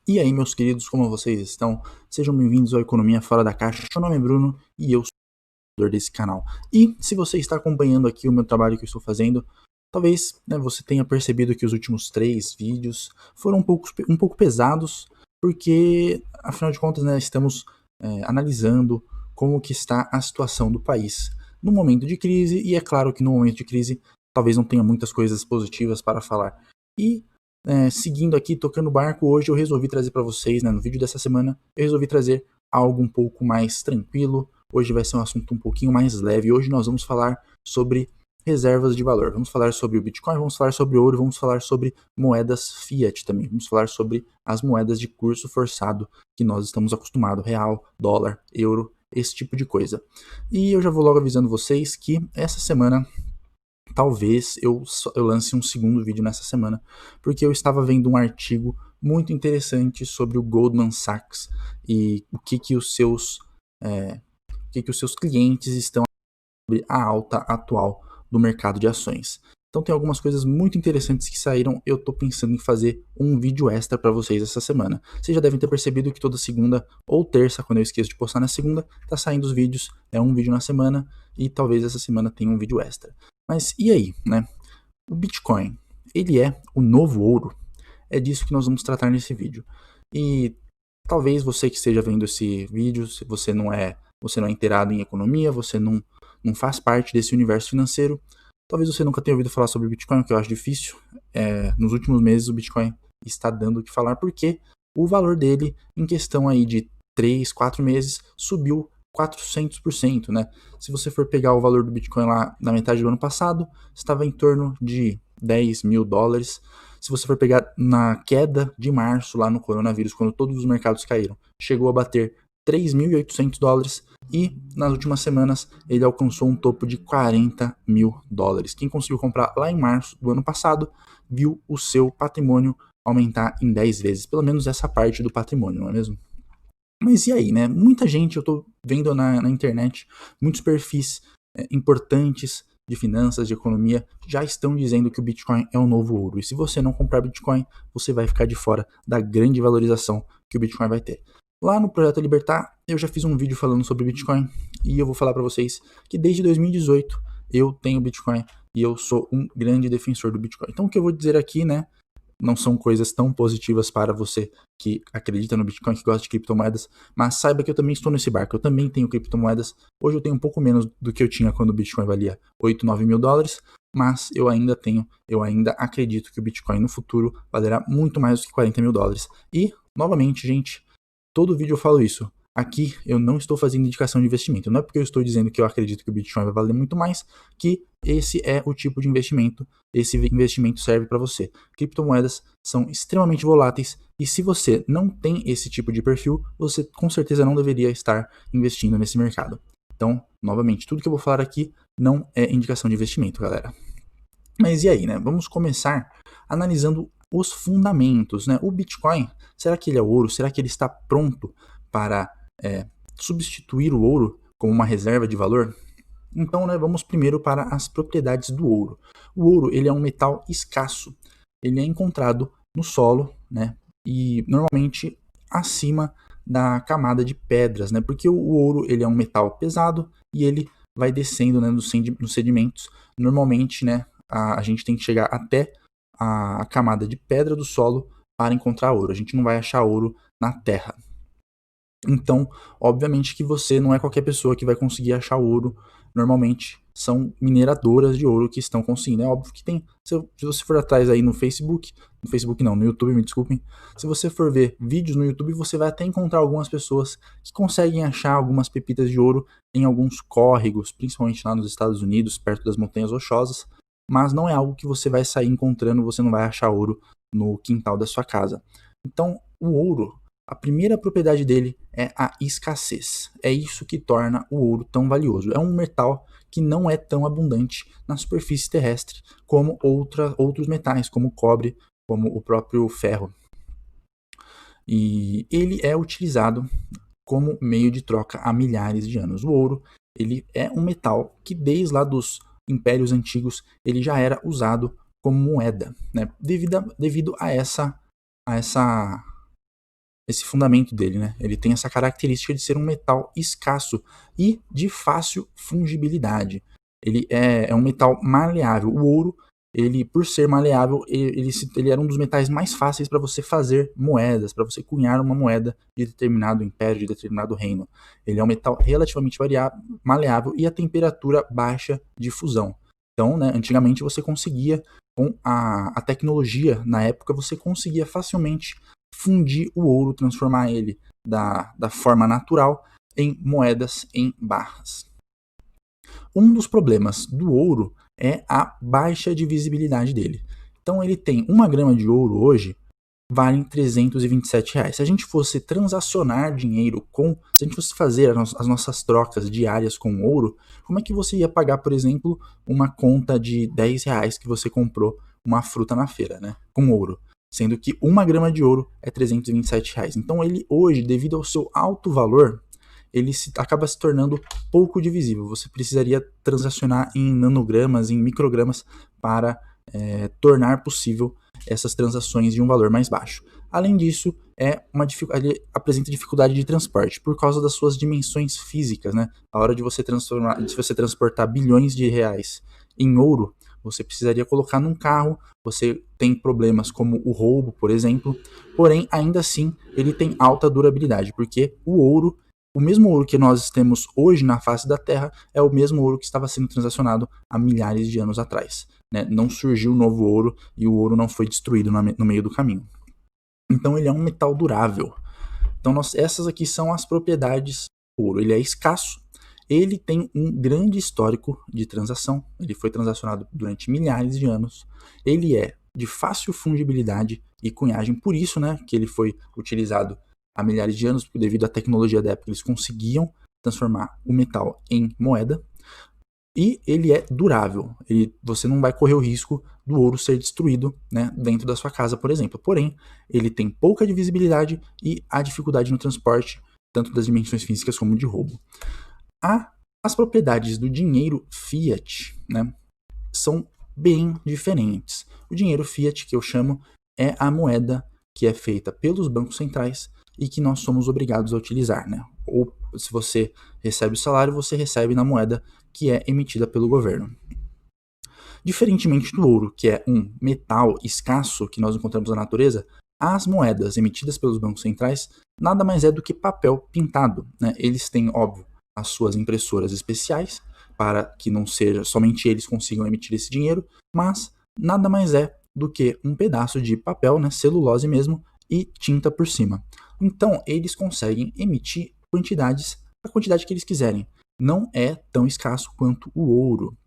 E aí, meus queridos, como vocês estão? Sejam bem-vindos ao Economia Fora da Caixa. Meu nome é Bruno e eu sou o criador desse canal. E se você está acompanhando aqui o meu trabalho que eu estou fazendo, talvez você tenha percebido que os últimos 3 vídeos foram um pouco pesados, porque, afinal de contas, estamos analisando como que está a situação do país no momento de crise, e é claro que no momento de crise talvez não tenha muitas coisas positivas para falar. E seguindo aqui, tocando barco, hoje eu resolvi trazer para vocês, no vídeo dessa semana, eu resolvi trazer algo um pouco mais tranquilo. Hoje vai ser um assunto um pouquinho mais leve. Hoje nós vamos falar sobre reservas de valor. Vamos falar sobre o Bitcoin, vamos falar sobre ouro, vamos falar sobre moedas fiat também. Vamos falar sobre as moedas de curso forçado que nós estamos acostumados, real, dólar, euro, esse tipo de coisa. E eu já vou logo avisando vocês que essa semana talvez eu lance um segundo vídeo nessa semana, porque eu estava vendo um artigo muito interessante sobre o Goldman Sachs e o que os seus clientes estão sobre a alta atual do mercado de ações. Então tem algumas coisas muito interessantes que saíram. Eu estou pensando em fazer um vídeo extra para vocês essa semana. Vocês já devem ter percebido que toda segunda ou terça, quando eu esqueço de postar na segunda, tá saindo os vídeos. É um vídeo na semana e talvez essa semana tenha um vídeo extra. Mas e aí, O Bitcoin, ele é o novo ouro? É disso que nós vamos tratar nesse vídeo. E talvez você que esteja vendo esse vídeo, se você não é inteirado em economia, você não faz parte desse universo financeiro, talvez você nunca tenha ouvido falar sobre o Bitcoin, o que eu acho difícil. Nos últimos meses o Bitcoin está dando o que falar, porque o valor dele, em questão aí de 3, 4 meses, subiu 400%, né? Se você for pegar o valor do Bitcoin lá na metade do ano passado, estava em torno de 10 mil dólares. Se você for pegar na queda de março, lá no coronavírus, quando todos os mercados caíram, chegou a bater 3.800 dólares e nas últimas semanas ele alcançou um topo de 40 mil dólares. Quem conseguiu comprar lá em março do ano passado viu o seu patrimônio aumentar em 10 vezes, pelo menos essa parte do patrimônio, não é mesmo? Mas e aí, né? Muita gente, eu tô vendo na internet, muitos perfis importantes de finanças, de economia, já estão dizendo que o Bitcoin é o novo ouro. E se você não comprar Bitcoin, você vai ficar de fora da grande valorização que o Bitcoin vai ter. Lá no Projeto Libertar, eu já fiz um vídeo falando sobre Bitcoin e eu vou falar para vocês que desde 2018 eu tenho Bitcoin e eu sou um grande defensor do Bitcoin. Então o que eu vou dizer aqui, não são coisas tão positivas para você que acredita no Bitcoin, que gosta de criptomoedas, mas saiba que eu também estou nesse barco, eu também tenho criptomoedas. Hoje eu tenho um pouco menos do que eu tinha quando o Bitcoin valia 8, 9 mil dólares, mas eu ainda acredito que o Bitcoin no futuro valerá muito mais do que 40 mil dólares. E, novamente, gente, todo vídeo eu falo isso. Aqui eu não estou fazendo indicação de investimento. Não é porque eu estou dizendo que eu acredito que o Bitcoin vai valer muito mais que esse é o tipo de investimento. Esse investimento serve para você. Criptomoedas são extremamente voláteis e se você não tem esse tipo de perfil, você com certeza não deveria estar investindo nesse mercado. Então, novamente, tudo que eu vou falar aqui não é indicação de investimento, galera. Mas e aí, Vamos começar analisando os fundamentos, O Bitcoin, será que ele é ouro? Será que ele está pronto para substituir o ouro como uma reserva de valor? Então, vamos primeiro para as propriedades do ouro. O ouro, ele é um metal escasso. Ele é encontrado no solo, e normalmente acima da camada de pedras, Porque o ouro, ele é um metal pesado e ele vai descendo, nos sedimentos. Normalmente, a gente tem que chegar até a camada de pedra do solo para encontrar ouro. A gente não vai achar ouro na terra. Então, obviamente que você não é qualquer pessoa que vai conseguir achar ouro. Normalmente são mineradoras de ouro que estão conseguindo. É óbvio que tem. Se você for atrás aí no Facebook não, no YouTube, me desculpem. Se você for ver vídeos no YouTube, você vai até encontrar algumas pessoas que conseguem achar algumas pepitas de ouro em alguns córregos, principalmente lá nos Estados Unidos, perto das Montanhas Rochosas. Mas não é algo que você vai sair encontrando, você não vai achar ouro no quintal da sua casa. Então, o ouro, a primeira propriedade dele é a escassez. É isso que torna o ouro tão valioso. É um metal que não é tão abundante na superfície terrestre como outros metais, como o cobre, como o próprio ferro. E ele é utilizado como meio de troca há milhares de anos. O ouro, ele é um metal que desde lá dos impérios antigos ele já era usado como moeda, devido a essa esse fundamento dele, né? Ele tem essa característica de ser um metal escasso e de fácil fungibilidade. Ele é um metal maleável. O ouro, ele, por ser maleável, ele era um dos metais mais fáceis para você fazer moedas, para você cunhar uma moeda de determinado império, de determinado reino. Ele é um metal relativamente maleável e a temperatura baixa de fusão. Então, né, antigamente você conseguia, com a tecnologia na época, você conseguia facilmente fundir o ouro, transformar ele da forma natural em moedas, em barras. Um dos problemas do ouro é a baixa divisibilidade dele. Então ele tem 1 grama de ouro hoje, vale R$327. Se a gente fosse transacionar dinheiro se a gente fosse fazer as nossas trocas diárias com ouro, como é que você ia pagar, por exemplo, uma conta de R$10 que você comprou uma fruta na feira, né, com ouro? Sendo que 1 grama de ouro é R$327. Então ele hoje, devido ao seu alto valor, ele acaba se tornando pouco divisível. Você precisaria transacionar em nanogramas, em microgramas, para tornar possível essas transações de um valor mais baixo. Além disso, ele apresenta dificuldade de transporte por causa das suas dimensões físicas, né? A hora de você transportar bilhões de reais em ouro, você precisaria colocar num carro, você tem problemas como o roubo, por exemplo, porém, ainda assim, ele tem alta durabilidade, porque o mesmo ouro que nós temos hoje na face da Terra é o mesmo ouro que estava sendo transacionado há milhares de anos atrás, né? Não surgiu novo ouro e o ouro não foi destruído no meio do caminho. Então ele é um metal durável. Então essas aqui são as propriedades do ouro. Ele é escasso, ele tem um grande histórico de transação, ele foi transacionado durante milhares de anos, ele é de fácil fungibilidade e cunhagem, por isso, né, que ele foi utilizado há milhares de anos, porque devido à tecnologia da época eles conseguiam transformar o metal em moeda, e ele é durável, você não vai correr o risco do ouro ser destruído, né, dentro da sua casa, por exemplo. Porém, ele tem pouca divisibilidade e a dificuldade no transporte, tanto das dimensões físicas como de roubo. As propriedades do dinheiro fiat, né, são bem diferentes. O dinheiro fiat, que eu chamo, é a moeda que é feita pelos bancos centrais e que nós somos obrigados a utilizar, né? Ou se você recebe o salário, você recebe na moeda que é emitida pelo governo. Diferentemente do ouro, que é um metal escasso que nós encontramos na natureza, as moedas emitidas pelos bancos centrais nada mais é do que papel pintado, né? Eles têm, óbvio, as suas impressoras especiais para que não seja somente eles consigam emitir esse dinheiro, mas nada mais é do que um pedaço de papel, né, celulose mesmo, e tinta por cima. Então eles conseguem emitir a quantidade que eles quiserem. Não é tão escasso quanto o ouro.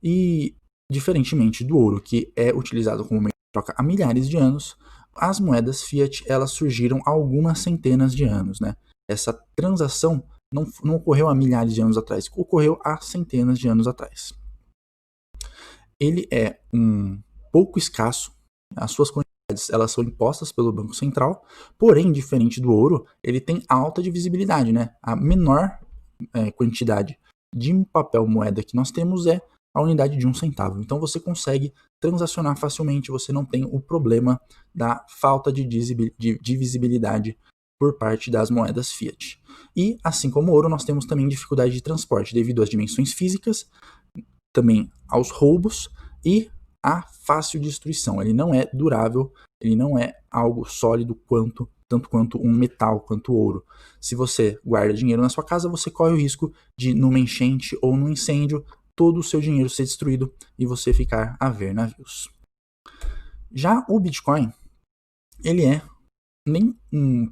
E diferentemente do ouro, que é utilizado como meio de troca há milhares de anos, as moedas fiat elas surgiram há algumas centenas de anos, né? Essa transação não ocorreu há milhares de anos atrás, ocorreu há centenas de anos atrás. Ele é um pouco escasso, as suas quantidades elas são impostas pelo Banco Central, porém, diferente do ouro, ele tem alta divisibilidade, né? A menor quantidade de papel moeda que nós temos é a unidade de 1 centavo. Então você consegue transacionar facilmente, você não tem o problema da falta de divisibilidade por parte das moedas fiat. E, assim como o ouro, nós temos também dificuldade de transporte devido às dimensões físicas, também aos roubos e à fácil destruição. Ele não é durável, ele não é algo sólido tanto quanto um metal, quanto o ouro. Se você guarda dinheiro na sua casa, você corre o risco de, numa enchente ou num incêndio, todo o seu dinheiro ser destruído e você ficar a ver navios. Já o Bitcoin, ele é nem um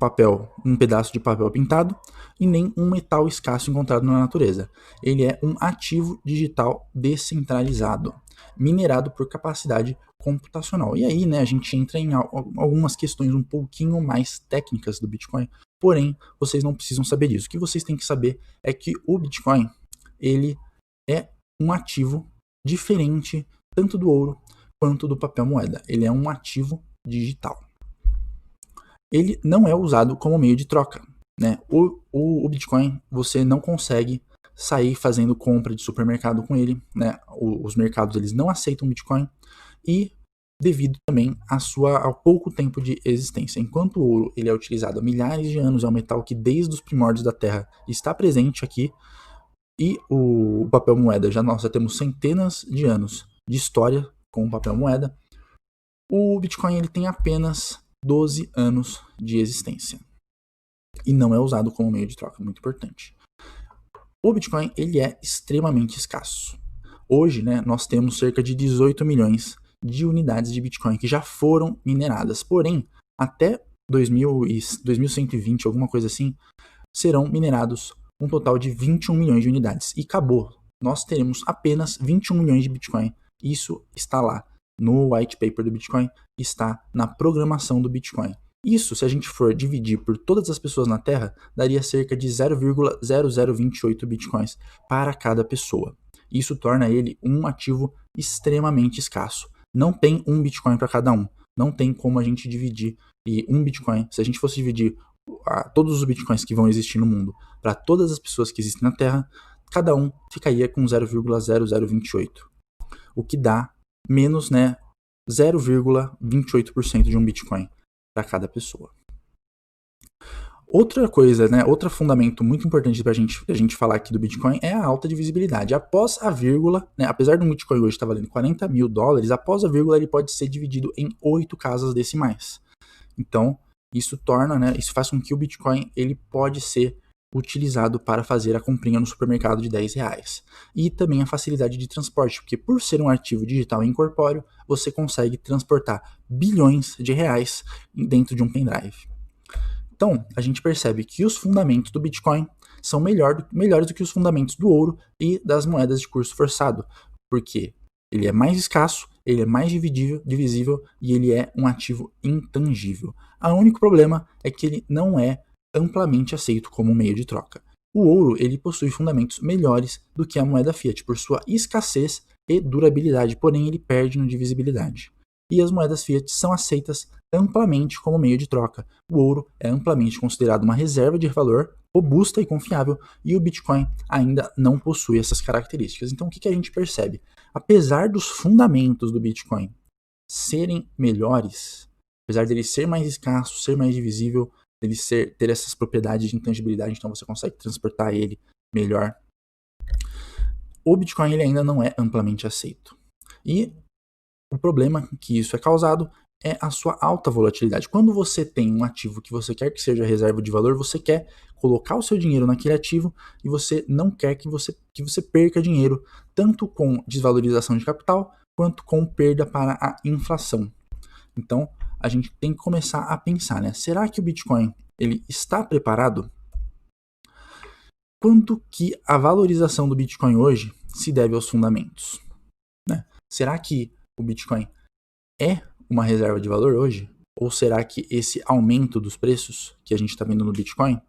pedaço de papel pintado e nem um metal escasso encontrado na natureza. Ele é um ativo digital descentralizado, minerado por capacidade computacional. E aí, né, a gente entra em algumas questões um pouquinho mais técnicas do Bitcoin, porém, vocês não precisam saber disso. O que vocês têm que saber é que o Bitcoin, ele é um ativo diferente tanto do ouro quanto do papel moeda. Ele é um ativo digital. Ele não é usado como meio de troca, né? O Bitcoin, você não consegue sair fazendo compra de supermercado com ele, né? Os mercados eles não aceitam Bitcoin e devido também ao pouco tempo de existência. Enquanto o ouro ele é utilizado há milhares de anos, é um metal que desde os primórdios da Terra está presente aqui, e o papel moeda, nós já temos centenas de anos de história com o papel moeda, o Bitcoin ele tem apenas 12 anos de existência. E não é usado como meio de troca, muito importante. O Bitcoin ele é extremamente escasso. Hoje, né, nós temos cerca de 18 milhões de unidades de Bitcoin que já foram mineradas. Porém, até 2120, alguma coisa assim, serão minerados um total de 21 milhões de unidades. E acabou. Nós teremos apenas 21 milhões de Bitcoin. Isso está lá no white paper do Bitcoin, está na programação do Bitcoin. Isso, se a gente for dividir por todas as pessoas na Terra, daria cerca de 0,0028 Bitcoins para cada pessoa. Isso torna ele um ativo extremamente escasso. Não tem um Bitcoin para cada um. Não tem como a gente dividir. E um Bitcoin, se a gente fosse dividir todos os Bitcoins que vão existir no mundo para todas as pessoas que existem na Terra, cada um ficaria com 0,0028. O que dá menos, né, 0,28% de um Bitcoin para cada pessoa. Outra coisa, né, outro fundamento muito importante para a gente falar aqui do Bitcoin é a alta divisibilidade. Após a vírgula, né, apesar do Bitcoin hoje estar valendo $40 mil, após a vírgula ele pode ser dividido em 8 casas decimais. Então, isso torna, né, isso faz com que o Bitcoin ele pode ser utilizado para fazer a comprinha no supermercado de R$10. E também a facilidade de transporte, porque por ser um ativo digital e incorpóreo, você consegue transportar bilhões de reais dentro de um pendrive. Então, a gente percebe que os fundamentos do Bitcoin são melhores do que os fundamentos do ouro e das moedas de curso forçado, porque ele é mais escasso, ele é mais divisível e ele é um ativo intangível. O único problema é que ele não é amplamente aceito como meio de troca. O ouro ele possui fundamentos melhores do que a moeda fiat por sua escassez e durabilidade, porém ele perde na divisibilidade. E as moedas fiat são aceitas amplamente como meio de troca. O ouro é amplamente considerado uma reserva de valor robusta e confiável, e o Bitcoin ainda não possui essas características. Então, o que a gente percebe? Apesar dos fundamentos do Bitcoin serem melhores, apesar dele ser mais escasso, ser mais divisível, dele ter essas propriedades de intangibilidade, então você consegue transportar ele melhor, o Bitcoin ele ainda não é amplamente aceito. E o problema que isso é causado é a sua alta volatilidade. Quando você tem um ativo que você quer que seja reserva de valor, você quer colocar o seu dinheiro naquele ativo e você não quer que você perca dinheiro, tanto com desvalorização de capital, quanto com perda para a inflação. Então, a gente tem que começar a pensar, né? Será que o Bitcoin ele está preparado? Quanto que a valorização do Bitcoin hoje se deve aos fundamentos? Né? Será que o Bitcoin é uma reserva de valor hoje? Ou será que esse aumento dos preços que a gente está vendo no Bitcoin,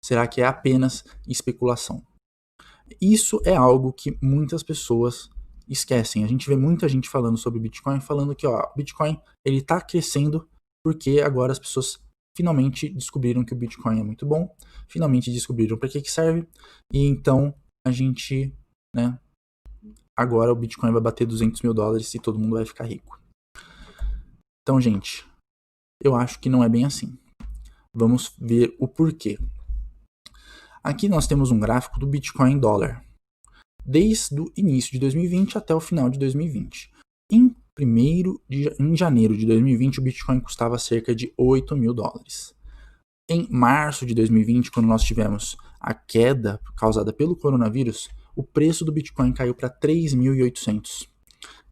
será que é apenas especulação? Isso é algo que muitas pessoas esquecem. A gente vê muita gente falando sobre Bitcoin, falando que o Bitcoin ele está crescendo porque agora as pessoas finalmente descobriram que o Bitcoin é muito bom, finalmente descobriram para que serve, e então a gente, né, agora o Bitcoin vai bater $200 mil e todo mundo vai ficar rico. Então, gente, eu acho que não é bem assim. Vamos ver o porquê. Aqui nós temos um gráfico do Bitcoin dólar, desde o início de 2020 até o final de 2020. Em janeiro de 2020, o Bitcoin custava cerca de $8 mil. Em março de 2020, quando nós tivemos a queda causada pelo coronavírus, o preço do Bitcoin caiu para 3.800.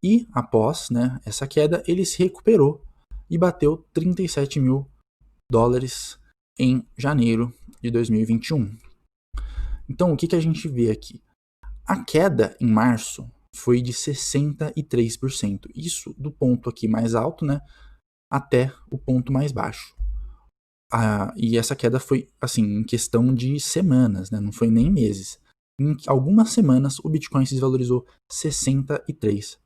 E após, né, essa queda, ele se recuperou e bateu $37 mil em janeiro de 2021. Então, o que a gente vê aqui? A queda em março foi de 63%. Isso do ponto aqui mais alto, né, até o ponto mais baixo. E essa queda foi, assim, em questão de semanas, né, não foi nem meses. Em algumas semanas, o Bitcoin se desvalorizou 63%.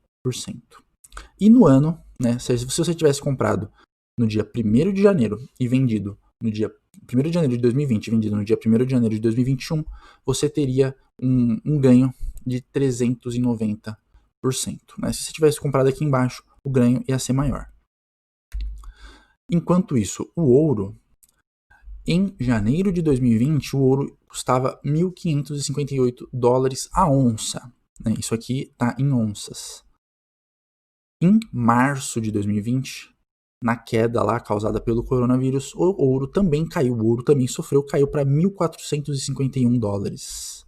E no ano, né, se você tivesse comprado no dia 1º de janeiro e vendido no dia 1º de janeiro de 2020 e vendido no dia 1º de janeiro de 2021, você teria um ganho de 390%. Né? Se você tivesse comprado aqui embaixo, o ganho ia ser maior. Enquanto isso, o ouro, em janeiro de 2020, o ouro custava $1.558 a onça. Né? Isso aqui está em onças. Em março de 2020, na queda lá causada pelo coronavírus, o ouro também caiu, o ouro também sofreu, caiu para $1.451.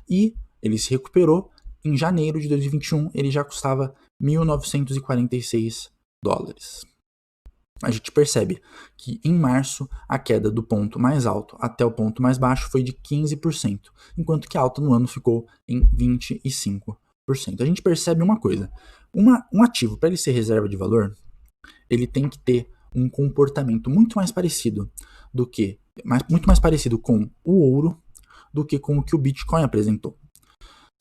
E ele se recuperou. Em janeiro de 2021, ele já custava $1.946. A gente percebe que em março a queda do ponto mais alto até o ponto mais baixo foi de 15%, enquanto que a alta no ano ficou em 25%. A gente percebe uma coisa, um ativo, para ele ser reserva de valor, ele tem que ter um comportamento muito mais parecido muito mais parecido com o ouro do que com o que o Bitcoin apresentou.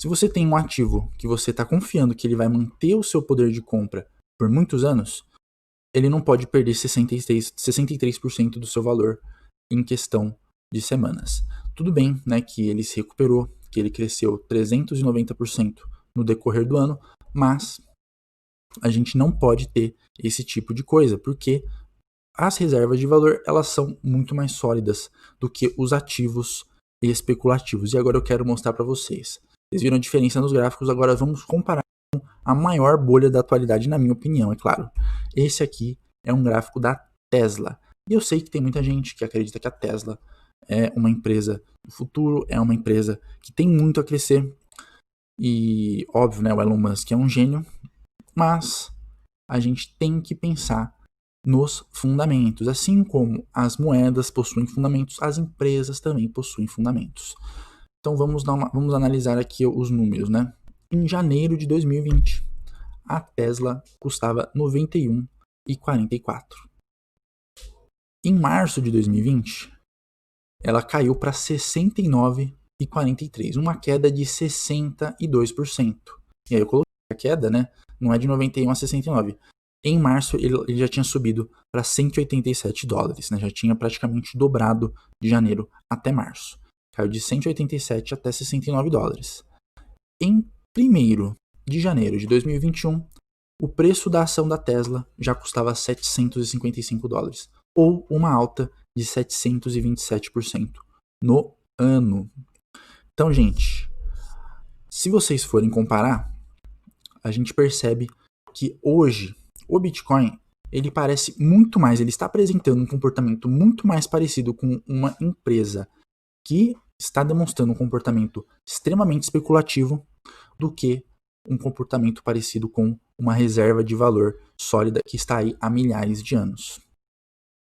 Se você tem um ativo que você está confiando que ele vai manter o seu poder de compra por muitos anos, ele não pode perder 63% do seu valor em questão de semanas. Tudo bem, né, que ele se recuperou, que ele cresceu 390% no decorrer do ano, mas a gente não pode ter esse tipo de coisa, porque as reservas de valor, elas são muito mais sólidas do que os ativos especulativos. E agora eu quero mostrar para vocês. Vocês viram a diferença nos gráficos, agora vamos comparar com a maior bolha da atualidade, na minha opinião, é claro. Esse aqui é um gráfico da Tesla. E eu sei que tem muita gente que acredita que a Tesla é uma empresa do futuro, é uma empresa que tem muito a crescer. E, óbvio, né, o Elon Musk é um gênio, mas a gente tem que pensar nos fundamentos. Assim como as moedas possuem fundamentos, as empresas também possuem fundamentos. Então vamos analisar aqui os números, né? Em janeiro de 2020, a Tesla custava R$ 91,44. Em março de 2020, ela caiu para R$ 69,43, uma queda de 62%. E aí eu coloquei a queda, né? Não é de 91 a 69. Em março, ele já tinha subido para $187, né? Já tinha praticamente dobrado de janeiro até março. Caiu de 187 até $69. Em 1º de janeiro de 2021, o preço da ação da Tesla já custava $755, ou uma alta de 727% no ano. Então, gente, se vocês forem comparar, a gente percebe que hoje o Bitcoin, ele parece muito mais, ele está apresentando um comportamento muito mais parecido com uma empresa que está demonstrando um comportamento extremamente especulativo do que um comportamento parecido com uma reserva de valor sólida que está aí há milhares de anos.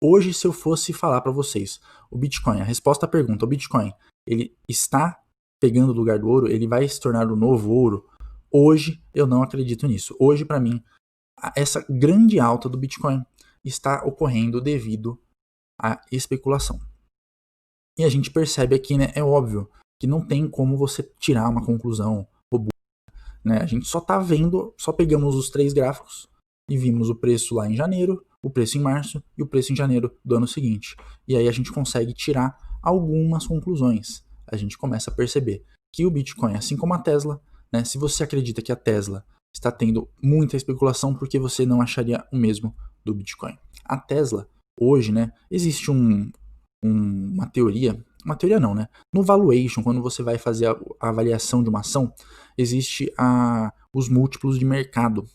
Hoje, se eu fosse falar para vocês, o Bitcoin, a resposta à pergunta, o Bitcoin, ele está pegando o lugar do ouro, ele vai se tornar o novo ouro? Hoje, eu não acredito nisso. Hoje, para mim, essa grande alta do Bitcoin está ocorrendo devido à especulação. E a gente percebe aqui, né, é óbvio que não tem como você tirar uma conclusão robusta, né? A gente só está vendo, só pegamos os 3 gráficos e vimos o preço lá em janeiro, o preço em março e o preço em janeiro do ano seguinte. E aí a gente consegue tirar algumas conclusões. A gente começa a perceber que o Bitcoin, assim como a Tesla, né, se você acredita que a Tesla está tendo muita especulação, porque você não acharia o mesmo do Bitcoin. A Tesla, hoje, né, existe uma teoria não, né? No valuation, quando você vai fazer a avaliação de uma ação, existe os múltiplos de mercado,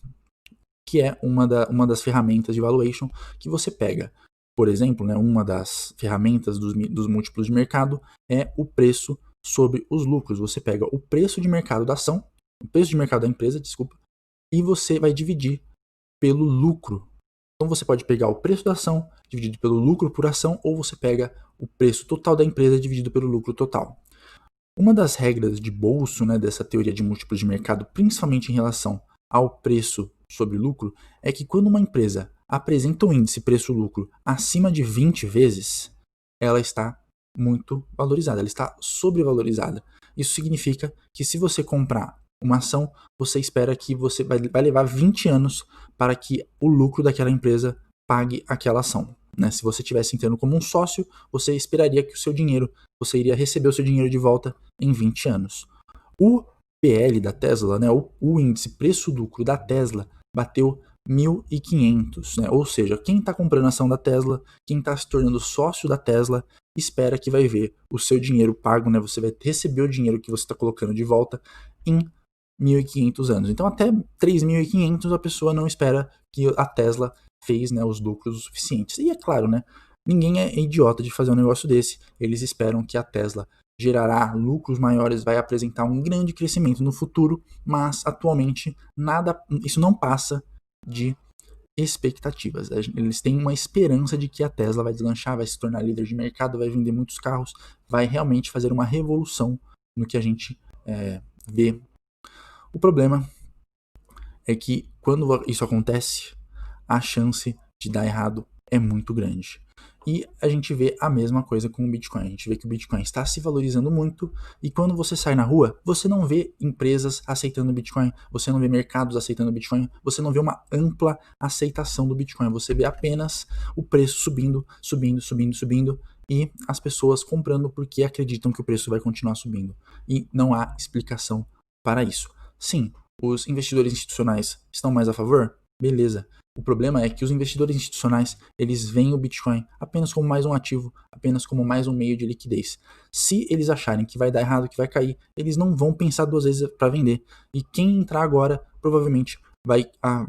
que é uma das ferramentas de valuation que você pega. Por exemplo, né, uma das ferramentas dos múltiplos de mercado é o preço sobre os lucros. Você pega o preço de mercado da ação, o preço de mercado da empresa, desculpa, e você vai dividir pelo lucro. Então você pode pegar o preço da ação dividido pelo lucro por ação, ou você pega o preço total da empresa dividido pelo lucro total. Uma das regras de bolso, né, dessa teoria de múltiplos de mercado, principalmente em relação ao preço sobre lucro, é que quando uma empresa apresenta um índice preço-lucro acima de 20 vezes, ela está muito valorizada, ela está sobrevalorizada. Isso significa que se você comprar uma ação, você espera que você vai levar 20 anos para que o lucro daquela empresa pague aquela ação. Né? Se você estivesse entrando como um sócio, você esperaria que você iria receber o seu dinheiro de volta em 20 anos. O PL da Tesla, né, o índice preço-lucro da Tesla, bateu 1.500, né? Ou seja, quem está comprando a ação da Tesla, quem está se tornando sócio da Tesla, espera que vai ver o seu dinheiro pago, né? Você vai receber o dinheiro que você está colocando de volta em 1.500 anos. Então, até 3.500 a pessoa não espera que a Tesla fez, né, os lucros suficientes. E é claro, né? Ninguém é idiota de fazer um negócio desse. Eles esperam que a Tesla gerará lucros maiores, vai apresentar um grande crescimento no futuro, mas atualmente isso não passa de expectativas. Eles têm uma esperança de que a Tesla vai deslanchar, vai se tornar líder de mercado, vai vender muitos carros, vai realmente fazer uma revolução no que a gente vê. O problema é que quando isso acontece, a chance de dar errado é muito grande. E a gente vê a mesma coisa com o Bitcoin. A gente vê que o Bitcoin está se valorizando muito e quando você sai na rua, você não vê empresas aceitando o Bitcoin, você não vê mercados aceitando o Bitcoin, você não vê uma ampla aceitação do Bitcoin, você vê apenas o preço subindo, subindo, subindo, subindo e as pessoas comprando porque acreditam que o preço vai continuar subindo. E não há explicação para isso. Sim, os investidores institucionais estão mais a favor? Beleza. O problema é que os investidores institucionais, eles veem o Bitcoin apenas como mais um ativo, apenas como mais um meio de liquidez. Se eles acharem que vai dar errado, que vai cair, eles não vão pensar duas vezes para vender. E quem entrar agora, provavelmente, vai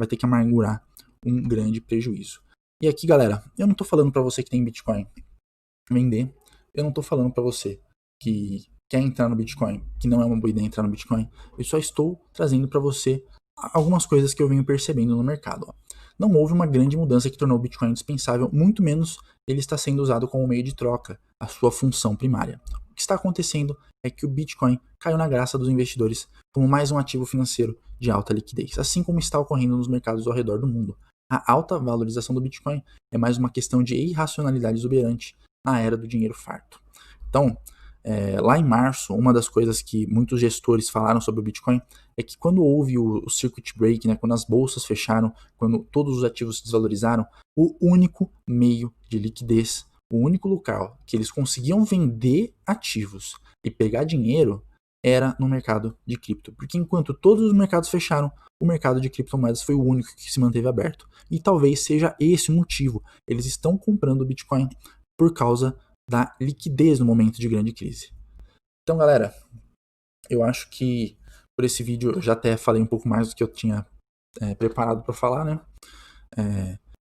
ter que amargurar um grande prejuízo. E aqui, galera, eu não estou falando para você que tem Bitcoin vender, eu não estou falando para você que quer entrar no Bitcoin, que não é uma boa ideia entrar no Bitcoin, eu só estou trazendo para você algumas coisas que eu venho percebendo no mercado. Não houve uma grande mudança que tornou o Bitcoin indispensável, muito menos ele está sendo usado como meio de troca, a sua função primária. O que está acontecendo é que o Bitcoin caiu na graça dos investidores como mais um ativo financeiro de alta liquidez, assim como está ocorrendo nos mercados ao redor do mundo. A alta valorização do Bitcoin é mais uma questão de irracionalidade exuberante na era do dinheiro farto. Então, lá em março, uma das coisas que muitos gestores falaram sobre o Bitcoin é que quando houve o circuit break, né, quando as bolsas fecharam, quando todos os ativos se desvalorizaram, o único meio de liquidez, o único local que eles conseguiam vender ativos e pegar dinheiro era no mercado de cripto. Porque enquanto todos os mercados fecharam, o mercado de criptomoedas foi o único que se manteve aberto. E talvez seja esse o motivo. Eles estão comprando o Bitcoin por causa da liquidez no momento de grande crise. Então, galera, eu acho que por esse vídeo eu já até falei um pouco mais do que eu tinha preparado para falar, né?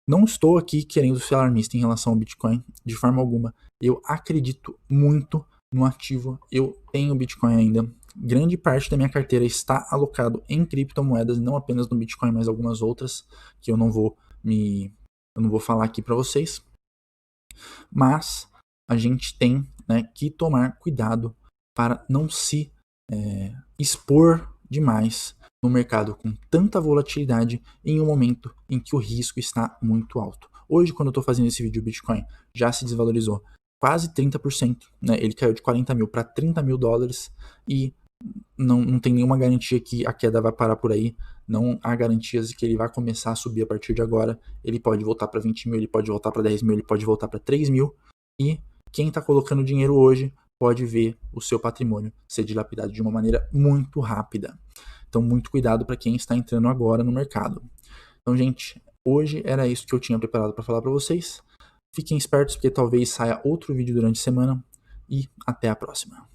Não estou aqui querendo ser alarmista em relação ao Bitcoin de forma alguma. Eu acredito muito no ativo. Eu tenho Bitcoin ainda. Grande parte da minha carteira está alocado em criptomoedas, não apenas no Bitcoin, mas algumas outras que eu não vou falar aqui para vocês. Mas a gente tem, né, que tomar cuidado para não se expor demais no mercado com tanta volatilidade em um momento em que o risco está muito alto. Hoje, quando eu estou fazendo esse vídeo, o Bitcoin já se desvalorizou quase 30%, né? Ele caiu de 40 mil para 30 mil dólares e não tem nenhuma garantia que a queda vai parar por aí. Não há garantias de que ele vai começar a subir a partir de agora. Ele pode voltar para 20 mil, ele pode voltar para 10 mil, ele pode voltar para 3 mil. E quem está colocando dinheiro hoje pode ver o seu patrimônio ser dilapidado de uma maneira muito rápida. Então, muito cuidado para quem está entrando agora no mercado. Então, gente, hoje era isso que eu tinha preparado para falar para vocês. Fiquem espertos porque talvez saia outro vídeo durante a semana e até a próxima.